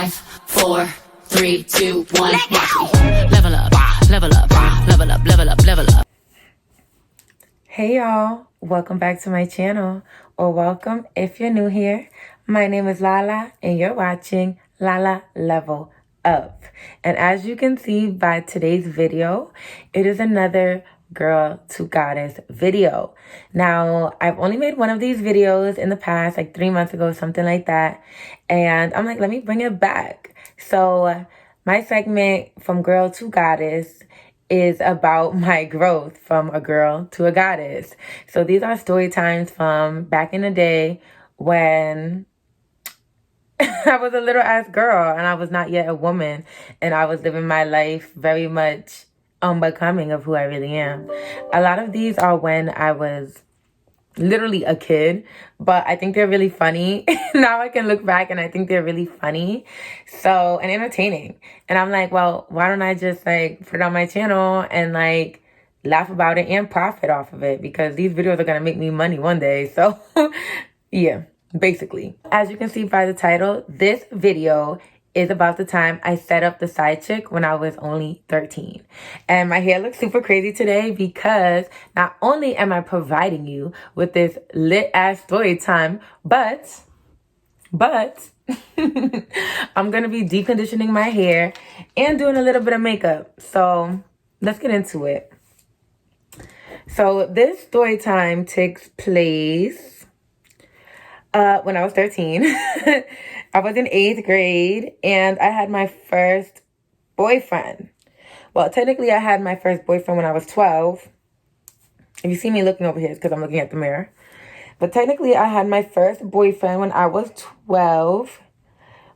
5, 4, 3, 2, 1. Watch me. Level up, level up, level up, level up, level up. Hey y'all, welcome back to my channel, or welcome if you're new here. My name is Lala and you're watching LALA Level Up. And as you can see by today's video, it is another Girl to Goddess video. Now, I've only made one of these videos in the past, like 3 months ago, something like that. And I'm like, let me bring it back. So my segment from Girl to Goddess is about my growth from a girl to a goddess. So these are story times from back in the day when I was a little ass girl and I was not yet a woman, and I was living my life very much unbecoming of who I really am. A lot of these are when I was literally a kid, but I think they're really funny. Now I can look back and I think they're really funny, so, and entertaining. And I'm like, well, why don't I just like put it on my channel and like laugh about it and profit off of it, because these videos are gonna make me money one day. So yeah, basically, as you can see by the title, this video is about the time I set up the side chick when I was only 13. And my hair looks super crazy today because not only am I providing you with this lit ass story time, but I'm gonna be deconditioning my hair and doing a little bit of makeup. So let's get into it. So this story time takes place when I was 13. I was in 8th grade and I had my first boyfriend. Well, technically I had my first boyfriend when I was 12. If you see me looking over here, it's because I'm looking at the mirror. But technically I had my first boyfriend when I was 12.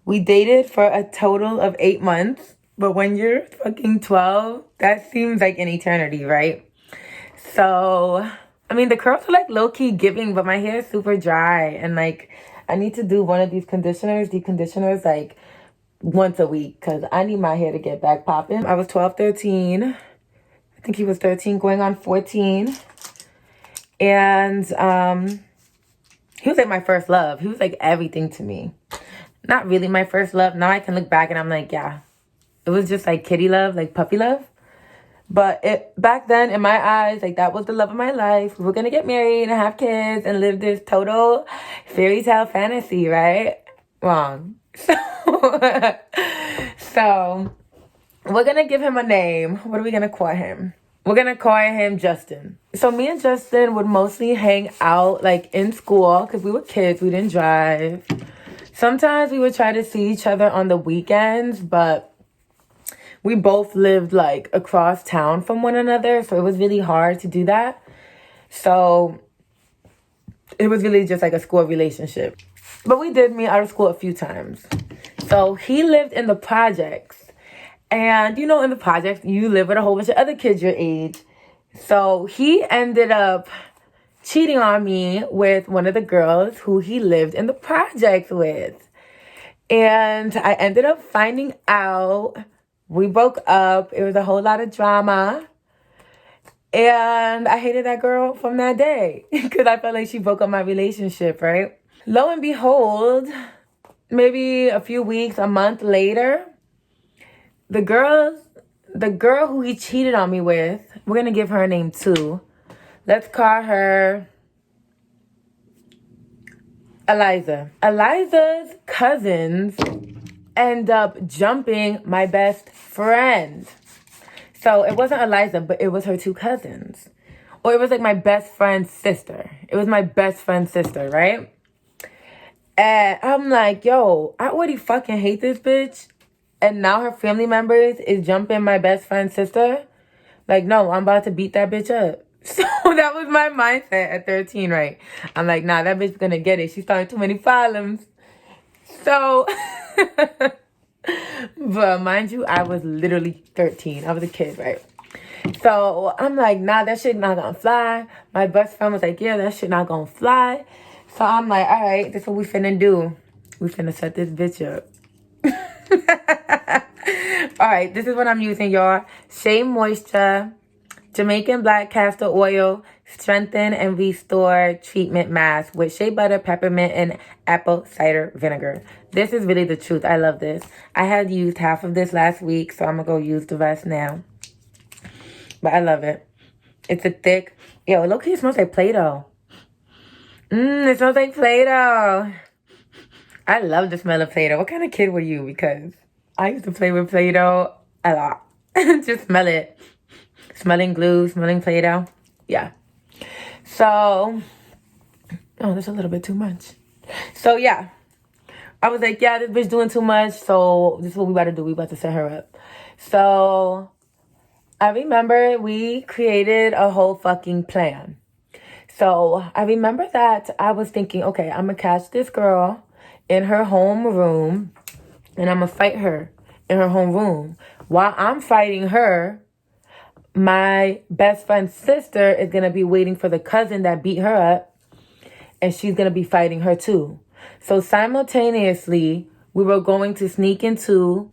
We dated for a total of 8 months. But when you're fucking 12, that seems like an eternity, right? So, I mean, the curls are like low-key giving, but my hair is super dry. And like, I need to do one of these deconditioners like once a week, because I need my hair to get back popping. I was 12, 13. I think he was 13 going on 14. And he was like my first love. He was like everything to me. Not really my first love. Now I can look back and I'm like, yeah, it was just like kitty love, like puppy love. But back then, in my eyes, like that was the love of my life. We were gonna get married and have kids and live this total fairy tale fantasy, right? Wrong. So we're gonna give him a name. What are we gonna call him? We're gonna call him Justin. So me and Justin would mostly hang out like in school because we were kids. We didn't drive. Sometimes we would try to see each other on the weekends, but we both lived like across town from one another, so it was really hard to do that. So it was really just like a school relationship. But we did meet out of school a few times. So he lived in the projects. And you know, in the projects, you live with a whole bunch of other kids your age. So he ended up cheating on me with one of the girls who he lived in the projects with. And I ended up finding out. We broke up. It was a whole lot of drama. And I hated that girl from that day because I felt like she broke up my relationship, right? Lo and behold, maybe a few weeks, a month later, the girl who he cheated on me with, we're going to give her a name too. Let's call her Eliza. Eliza's cousins end up jumping my best friend. So it wasn't Eliza, but it was her two cousins. Or it was like my best friend's sister. It was my best friend's sister, right? And I'm like, yo, I already fucking hate this bitch. And now her family members is jumping my best friend's sister. Like, no, I'm about to beat that bitch up. So that was my mindset at 13, right? I'm like, nah, that bitch gonna get it. She started too many problems. So, but mind you, I was literally 13. I was a kid, right? So I'm like, nah, that shit not gonna fly. My best friend was like, yeah, that shit not gonna fly. So I'm like, all right, this is what we finna do. We finna set this bitch up. All right, this is what I'm using, y'all. Shea Moisture Jamaican Black Castor Oil Strengthen and Restore Treatment Mask with shea butter, peppermint, and apple cider vinegar. This is really the truth. I love this. I had used half of this last week, so I'm going to go use the rest now. But I love it. It's a thick... Yo, low-key, it smells like Play-Doh. It smells like Play-Doh. I love the smell of Play-Doh. What kind of kid were you? Because I used to play with Play-Doh a lot. Just smell it. Smelling glue, smelling Play-Doh. Yeah. So... Oh, that's a little bit too much. So, yeah. I was like, yeah, this bitch doing too much. So, this is what we about to do. We about to set her up. So, I remember we created a whole fucking plan. So, I remember that I was thinking, okay, I'm going to catch this girl in her home room. And I'm going to fight her in her home room. While I'm fighting her, my best friend's sister is going to be waiting for the cousin that beat her up. And she's going to be fighting her too. So simultaneously, we were going to sneak into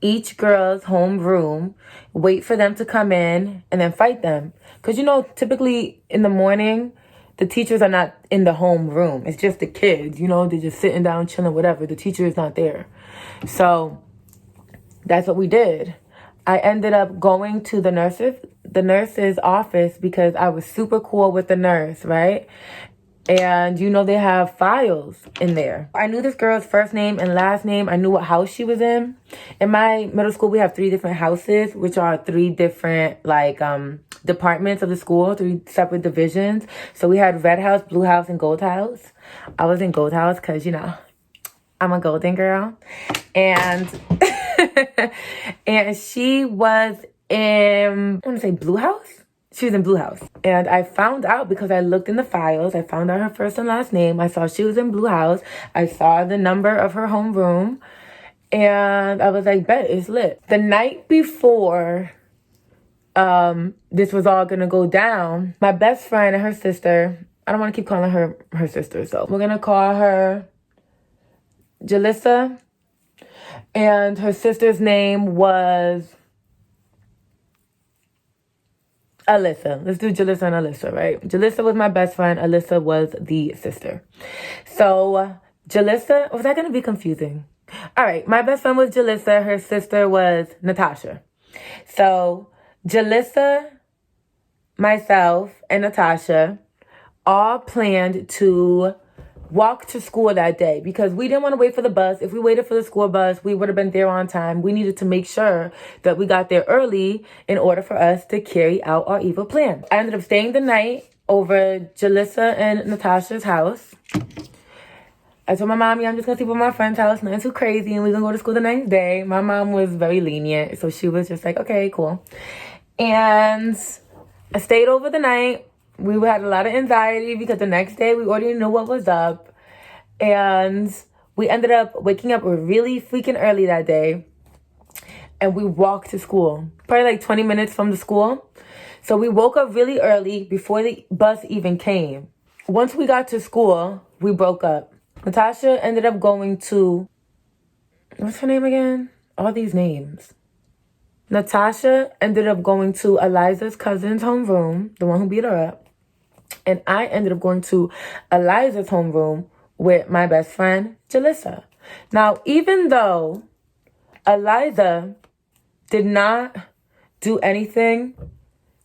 each girl's home room, wait for them to come in, and then fight them. Because, you know, typically in the morning, the teachers are not in the home room. It's just the kids, you know, they're just sitting down, chilling, whatever. The teacher is not there. So that's what we did. I ended up going to the nurse's office because I was super cool with the nurse, right? And, you know, they have files in there. I knew this girl's first name and last name. I knew what house she was in. In my middle school, we have 3 different houses, which are 3 different, like, departments of the school, 3 separate divisions. So we had red house, blue house, and gold house. I was in gold house because, you know, I'm a golden girl. And, and she was in, I want to say blue house? She was in blue house. And I found out because I looked in the files. I found out her first and last name. I saw she was in blue house. I saw the number of her homeroom. And I was like, bet, it's lit. The night before this was all going to go down, my best friend and her sister, I don't want to keep calling her her sister, so we're going to call her Jalissa. And her sister's name was... Alyssa. Let's do Jalissa and Alyssa, right? Jalissa was my best friend. Alyssa was the sister. So, Jalissa... Was that going to be confusing? All right. My best friend was Jalissa. Her sister was Natasha. So, Jalissa, myself, and Natasha all planned to walk to school that day because we didn't want to wait for the bus. If we waited for the school bus, we would have been there on time. We needed to make sure that we got there early in order for us to carry out our evil plan. I ended up staying the night over Jalissa and Natasha's house. I told my mom, yeah, I'm just going to sleep at my friend's house. Nothing too crazy. And we're going to go to school the next day. My mom was very lenient. So she was just like, okay, cool. And I stayed over the night. We had a lot of anxiety because the next day we already knew what was up. And we ended up waking up really freaking early that day. And we walked to school. Probably like 20 minutes from the school. So we woke up really early before the bus even came. Once we got to school, we broke up. Natasha ended up going to... What's her name again? All these names. Natasha ended up going to Eliza's cousin's homeroom, the one who beat her up. And I ended up going to Eliza's homeroom with my best friend, Jalissa. Now, even though Eliza did not do anything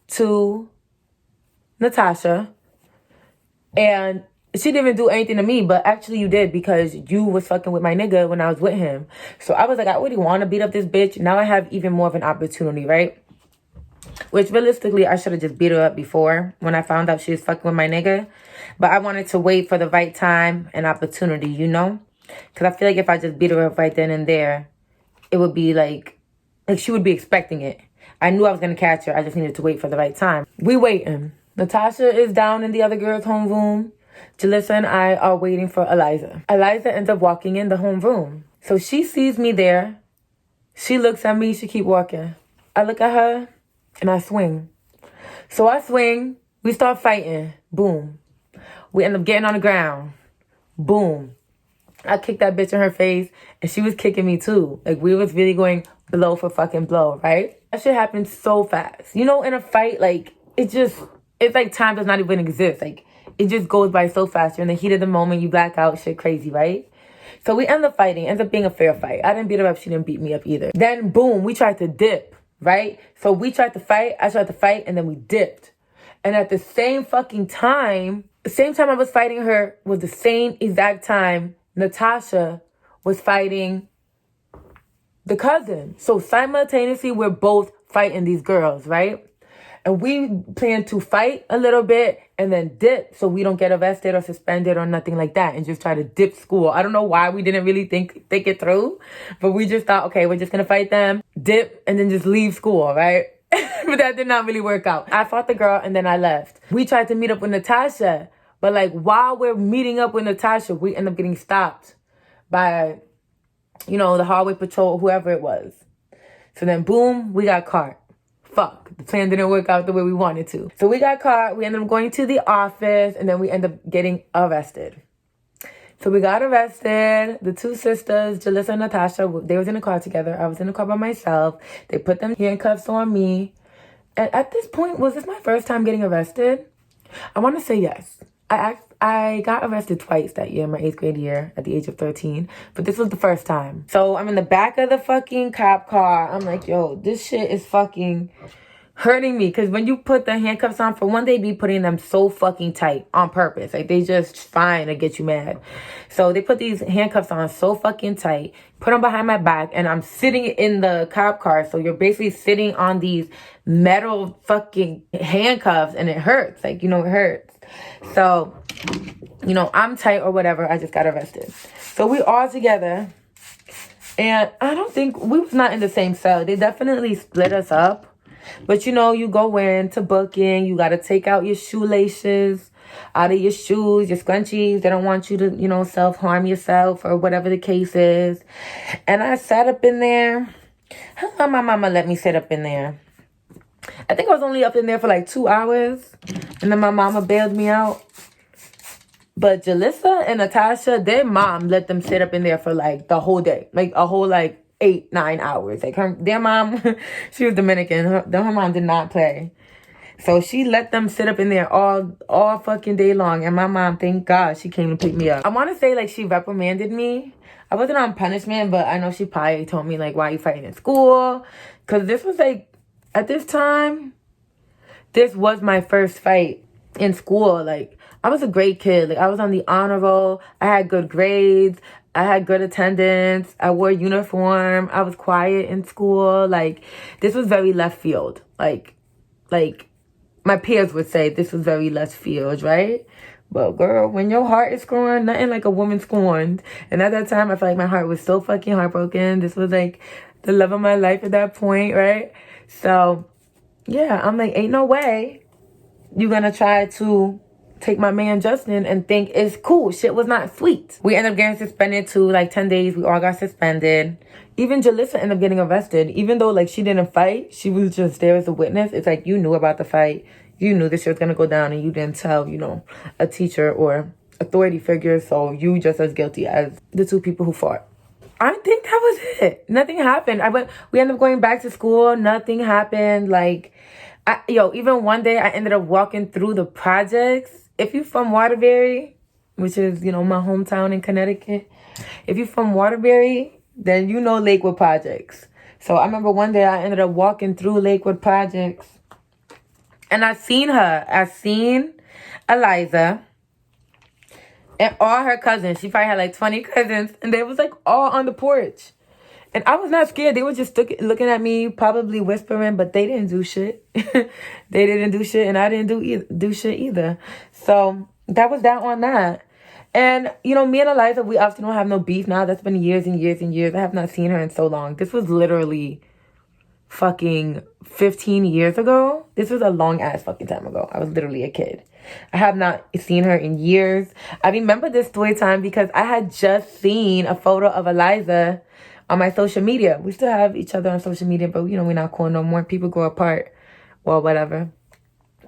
to Natasha, and she didn't even do anything to me, but actually you did because you was fucking with my nigga when I was with him. So I was like, I already want to beat up this bitch. Now I have even more of an opportunity, right? Which realistically, I should have just beat her up before when I found out she was fucking with my nigga. But I wanted to wait for the right time and opportunity, you know? Because I feel like if I just beat her up right then and there, it would be like she would be expecting it. I knew I was going to catch her. I just needed to wait for the right time. We waiting. Natasha is down in the other girl's homeroom. Jalissa and I are waiting for Eliza. Eliza ends up walking in the homeroom. So she sees me there. She looks at me. She keep walking. I look at her. And I swing. So I swing. We start fighting. Boom. We end up getting on the ground. Boom. I kicked that bitch in her face. And she was kicking me too. Like, we was really going blow for fucking blow, right? That shit happened so fast. You know, in a fight, like, it's like time does not even exist. Like, it just goes by so fast. You're in the heat of the moment. You black out. Shit crazy, right? So we end up fighting. Ends up being a fair fight. I didn't beat her up. She didn't beat me up either. Then boom, we tried to dip, right? So we tried to fight. I tried to fight, and then we dipped. And at the same fucking time, the same time I was fighting her was the same exact time Natasha was fighting the cousin. So simultaneously, we're both fighting these girls, right? And we plan to fight a little bit and then dip so we don't get arrested or suspended or nothing like that, and just try to dip school. I don't know why we didn't really think it through, but we just thought, okay, we're just going to fight them, dip, and then just leave school, right? But that did not really work out. I fought the girl and then I left. We tried to meet up with Natasha, but like while we're meeting up with Natasha, we end up getting stopped by, you know, the hallway patrol, whoever it was. So then boom, we got caught. Fuck, the plan didn't work out the way we wanted to. So we got caught, we ended up going to the office, and then we ended up getting arrested. So we got arrested. The two sisters, Jalissa and Natasha, they was in the car together. I was in the car by myself. They put them handcuffs on me. And at this point, was this my first time getting arrested? I want to say yes. I got arrested twice that year, my 8th grade year, at the age of 13. But this was the first time. So I'm in the back of the fucking cop car. I'm like, yo, this shit is fucking hurting me. Because when you put the handcuffs on, for one, they be putting them so fucking tight on purpose. Like, they just fine to get you mad. So they put these handcuffs on so fucking tight, put them behind my back, and I'm sitting in the cop car. So you're basically sitting on these metal fucking handcuffs, and it hurts. Like, you know, it hurts. So, you know, I'm tight or whatever. I just got arrested. So we all together. And I don't think, we was not in the same cell. They definitely split us up. But, you know, you go in to booking. You got to take out your shoelaces out of your shoes, your scrunchies. They don't want you to, you know, self-harm yourself or whatever the case is. And I sat up in there. How my mama let me sit up in there? I think I was only up in there for like 2 hours. And then my mama bailed me out. But Jalissa and Natasha, their mom let them sit up in there for like the whole day. Like a whole like 8-9 hours. Like their mom, she was Dominican. Her mom did not play. So she let them sit up in there all fucking day long. And my mom, thank God, she came to pick me up. I want to say like she reprimanded me. I wasn't on punishment, but I know she probably told me like, why are you fighting in school? Because this was like, at this time, this was my first fight in school. Like, I was a great kid. Like, I was on the honor roll. I had good grades. I had good attendance. I wore uniform. I was quiet in school. Like, this was very left field. Like my peers would say this was very left field, right? But girl, when your heart is scorned, nothing like a woman scorned. And at that time, I felt like my heart was so fucking heartbroken. This was like the love of my life at that point, right? So, yeah, I'm like, ain't no way you're gonna try to take my man Justin and think it's cool. Shit was not sweet. We ended up getting suspended too, like 10 days. We all got suspended. Even Jalissa ended up getting arrested. Even though, like, she didn't fight, she was just there as a witness. It's like, you knew about the fight. You knew this shit was gonna go down, and you didn't tell, you know, a teacher or authority figure. So you just as guilty as the two people who fought. I think that was it. Nothing happened. We ended up going back to school. Nothing happened. Like, even one day I ended up walking through the projects. If you're from Waterbury, which is, you know, my hometown in Connecticut, if you're from Waterbury, then you know Lakewood Projects. So I remember one day I ended up walking through Lakewood Projects, and I seen her. I seen Eliza and all her cousins. She probably had like 20 cousins, and they was like all on the porch. And I was not scared. They were just looking at me, probably whispering, but they didn't do shit. They didn't do shit, and I didn't do shit either. So that was that on that. And, you know, me and Eliza, we often don't have no beef now. That's been years and years and years. I have not seen her in so long. This was literally fucking 15 years ago. This was a long ass fucking time ago. I was literally a kid. I have not seen her in years. I remember this story time because I had just seen a photo of Eliza on my social media. We still have each other on social media, but, you know, we're not cool no more. People grow apart. Well, whatever.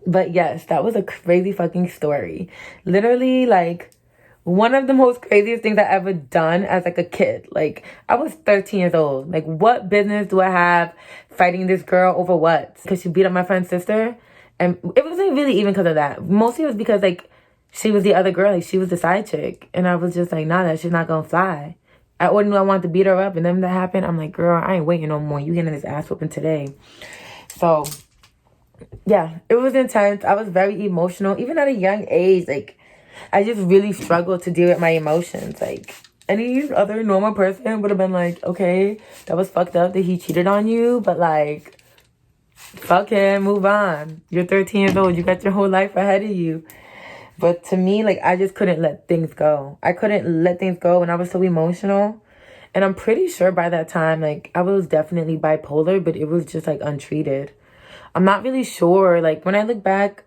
But yes, that was a crazy fucking story. Literally, like, one of the most craziest things I ever done as, like, a kid. Like, I was 13 years old. Like, what business do I have fighting this girl over what? Because she beat up my friend's sister? And it wasn't really even because of that. Mostly it was because, like, she was the other girl. Like, she was the side chick. And I was just like, nah, that shit's not gonna fly. I already knew I wanted to beat her up, and then that happened. I'm like, girl, I ain't waiting no more. You getting this ass whooping today. So, yeah, it was intense. I was very emotional. Even at a young age, like, I just really struggled to deal with my emotions. Like, any other normal person would have been like, okay, that was fucked up that he cheated on you, but like, fuck him, move on. You're 13 years old. You got your whole life ahead of you. But to me, like, I just couldn't let things go. I couldn't let things go, and I was so emotional. And I'm pretty sure by that time, like, I was definitely bipolar, but it was just, like, untreated. I'm not really sure. Like, when I look back,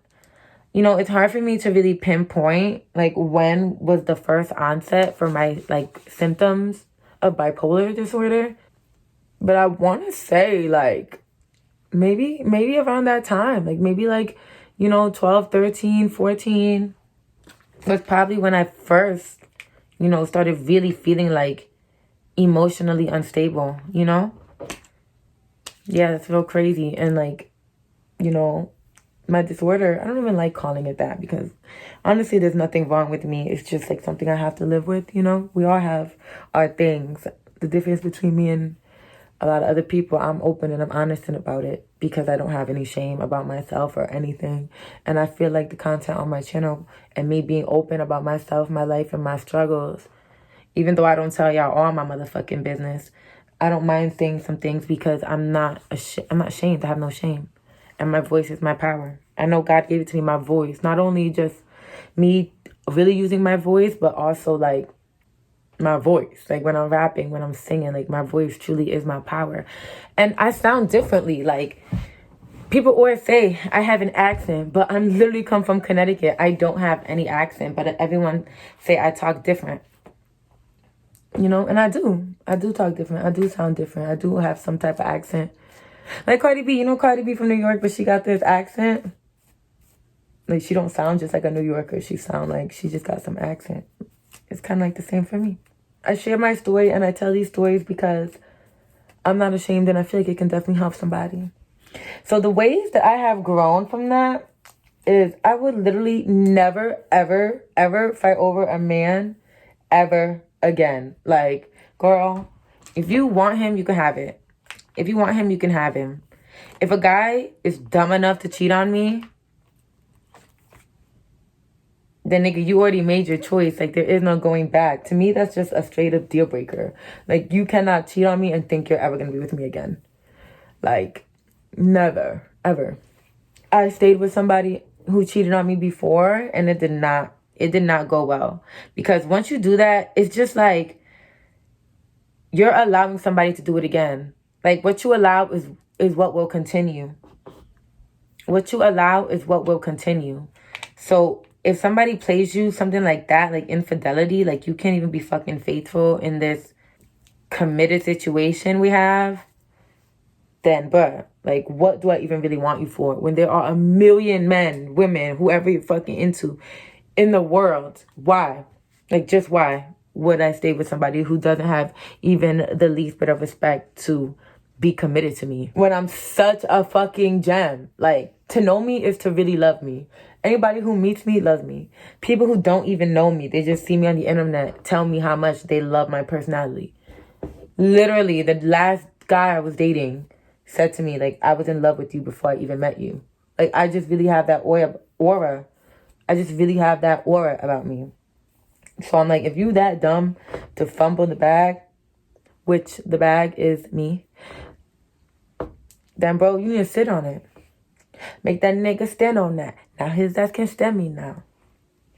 you know, it's hard for me to really pinpoint, like, when was the first onset for my, like, symptoms of bipolar disorder. But I want to say, like, maybe around that time. Like, maybe, like, you know, 12, 13, 14 was probably when I first, you know, started really feeling, like, emotionally unstable, you know? Yeah, that's real crazy. And, like, you know, my disorder, I don't even like calling it that because honestly, there's nothing wrong with me. It's just like something I have to live with, you know? We all have our things. The difference between me and a lot of other people, I'm open and I'm honest about it because I don't have any shame about myself or anything. And I feel like the content on my channel and me being open about myself, my life, and my struggles, even though I don't tell y'all all my motherfucking business, I don't mind saying some things because I'm not ashamed. I have no shame. And my voice is my power. I know God gave it to me, my voice. Not only just me really using my voice, but also, like, my voice. Like, when I'm rapping, when I'm singing, like, my voice truly is my power. And I sound differently. Like, people always say I have an accent, but I'm literally come from Connecticut. I don't have any accent, but everyone say I talk different. You know, and I do. I do talk different. I do sound different. I do have some type of accent. Like Cardi B, you know Cardi B from New York, but she got this accent. Like, she don't sound just like a New Yorker. She sound like she just got some accent. It's kind of like the same for me. I share my story and I tell these stories because I'm not ashamed and I feel like it can definitely help somebody. So the ways that I have grown from that is I would literally never, ever, ever fight over a man ever again. Like, girl, if you want him, you can have it. If you want him, you can have him. If a guy is dumb enough to cheat on me, then nigga, you already made your choice. Like, there is no going back. To me, that's just a straight up deal breaker. Like, you cannot cheat on me and think you're ever going to be with me again. Like, never, ever. I stayed with somebody who cheated on me before and it did not go well. Because once you do that, it's just like you're allowing somebody to do it again. Like, what you allow is what will continue. What you allow is what will continue. So if somebody plays you something like that, like infidelity, like you can't even be fucking faithful in this committed situation we have, then, bruh, like, what do I even really want you for? When there are a million men, women, whoever you're fucking into in the world, why? Like, just why would I stay with somebody who doesn't have even the least bit of respect to be committed to me when I'm such a fucking gem? Like, to know me is to really love me. Anybody who meets me loves me. People who don't even know me, they just see me on the internet, tell me how much they love my personality. Literally, the last guy I was dating said to me, like, I was in love with you before I even met you. Like, I just really have that aura. I just really have that aura about me. So I'm like, if you that dumb to fumble the bag, which the bag is me, then, bro, you need to sit on it. Make that nigga stand on that. Now his ass can stand me now.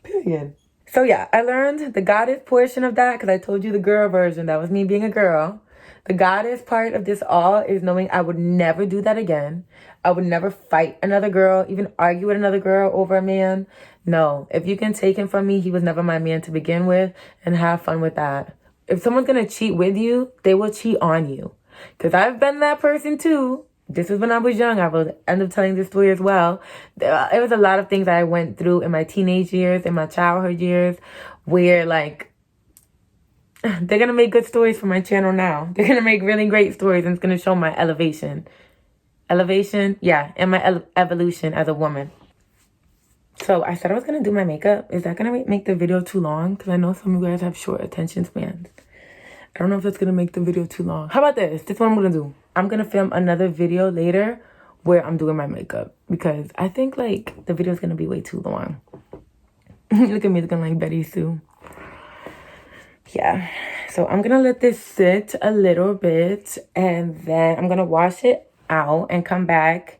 Period. So yeah, I learned the goddess portion of that because I told you the girl version. That was me being a girl. The goddess part of this all is knowing I would never do that again. I would never fight another girl, even argue with another girl over a man. No, if you can take him from me, he was never my man to begin with, and have fun with that. If someone's going to cheat with you, they will cheat on you. Because I've been that person too. This is when I was young. I will end up telling this story as well. It was a lot of things I went through in my teenage years, in my childhood years, where, like, they're going to make good stories for my channel now. They're going to make really great stories, and it's going to show my elevation. Elevation? Yeah, and my evolution as a woman. So I said I was going to do my makeup. Is that going to make the video too long? Because I know some of you guys have short attention spans. I don't know if that's gonna make the video too long. How about this? This is what I'm gonna do. I'm gonna film another video later where I'm doing my makeup because I think like the video is gonna be way too long. Look at me looking like Betty Sue. Yeah, so I'm gonna let this sit a little bit and then I'm gonna wash it out and come back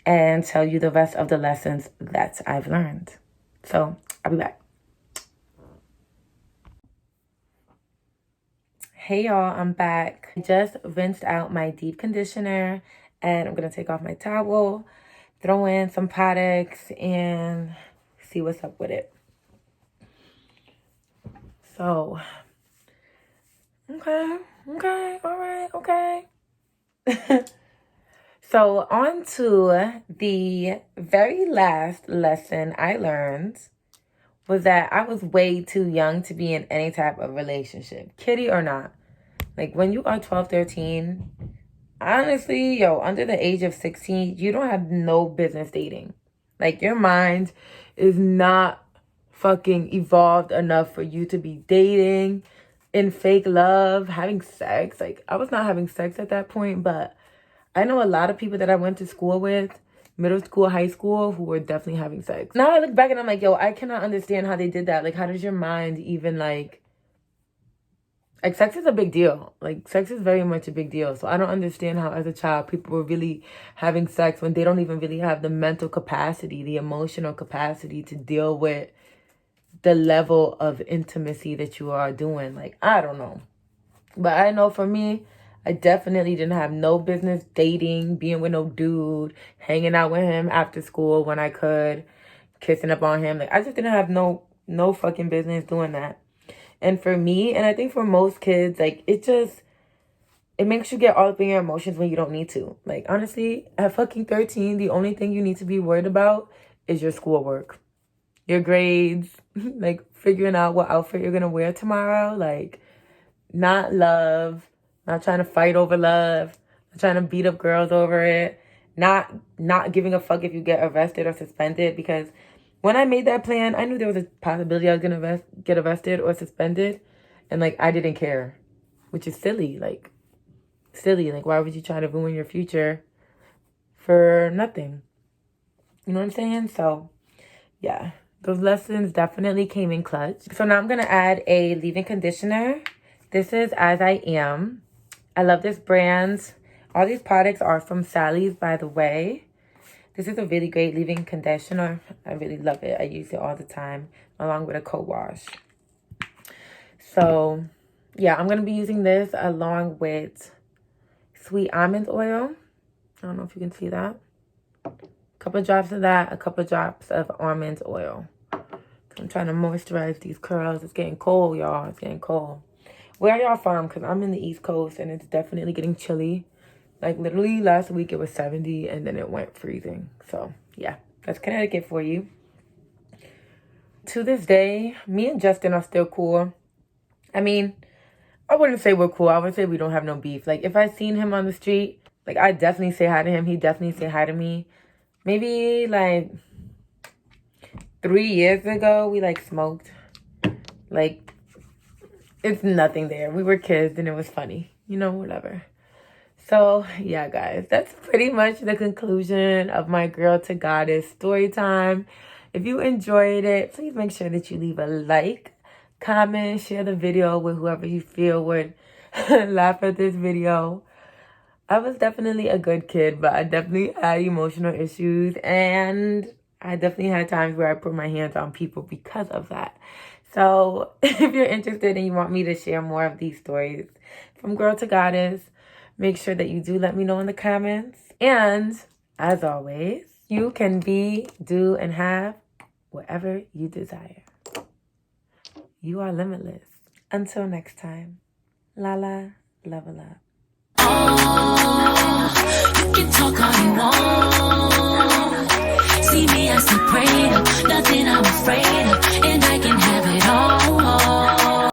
and tell you the rest of the lessons that I've learned. So I'll be back. Hey y'all, I'm back. I just rinsed out my deep conditioner and I'm gonna take off my towel, throw in some products and see what's up with it. So, okay, all right, okay. So on to the very last lesson I learned was that I was way too young to be in any type of relationship, kitty or not. Like when you are 12, 13, honestly, yo, under the age of 16, you don't have no business dating. Like your mind is not fucking evolved enough for you to be dating in fake love, having sex. Like I was not having sex at that point, but I know a lot of people that I went to school with, middle school, high school, who were definitely having sex. Now I look back and I'm like, yo, I cannot understand how they did that. Like, how does your mind even like sex is a big deal. Like, sex is very much a big deal. So I don't understand how as a child people were really having sex when they don't even really have the mental capacity, the emotional capacity to deal with the level of intimacy that you are doing. Like, I don't know. But I know for me, I definitely didn't have no business dating, being with no dude, hanging out with him after school when I could, kissing up on him. Like, I just didn't have no fucking business doing that. And for me, and I think for most kids, like, it makes you get all up in your emotions when you don't need to. Like, honestly, at fucking 13, the only thing you need to be worried about is your schoolwork, your grades, like, figuring out what outfit you're going to wear tomorrow. Like, not love, not trying to fight over love, not trying to beat up girls over it, not giving a fuck if you get arrested or suspended. Because when I made that plan, I knew there was a possibility I was gonna get arrested or suspended, and like I didn't care, which is silly. Like why would you try to ruin your future for nothing? You know what I'm saying? So yeah, those lessons definitely came in clutch. So now I'm gonna add a leave-in conditioner. This is As I Am. I love this brand. All these products are from Sally's, by the way. This is a really great leave-in conditioner. I really love it. I use it all the time, along with a co-wash. So, yeah, I'm going to be using this along with sweet almond oil. I don't know if you can see that. A couple drops of that, a couple drops of almond oil. I'm trying to moisturize these curls. It's getting cold, y'all. It's getting cold. Where are y'all from? Because I'm in the East Coast and it's definitely getting chilly. Like literally last week it was 70 and then it went freezing. So yeah, that's Connecticut for you. To this day, me and Justin are still cool. I mean, I wouldn't say we're cool. I would say we don't have no beef. Like if I seen him on the street, like I definitely say hi to him. He definitely say hi to me. Maybe like 3 years ago, we like smoked. Like, it's nothing there. We were kids and it was funny. You know, whatever. So, yeah, guys. That's pretty much the conclusion of my Girl to Goddess story time. If you enjoyed it, please make sure that you leave a like, comment, share the video with whoever you feel would laugh at this video. I was definitely a good kid, but I definitely had emotional issues. And I definitely had times where I put my hands on people because of that. So if you're interested and you want me to share more of these stories from Girl to Goddess, make sure that you do let me know in the comments. And as always, you can be, do, and have whatever you desire. You are limitless. Until next time, LALA level up.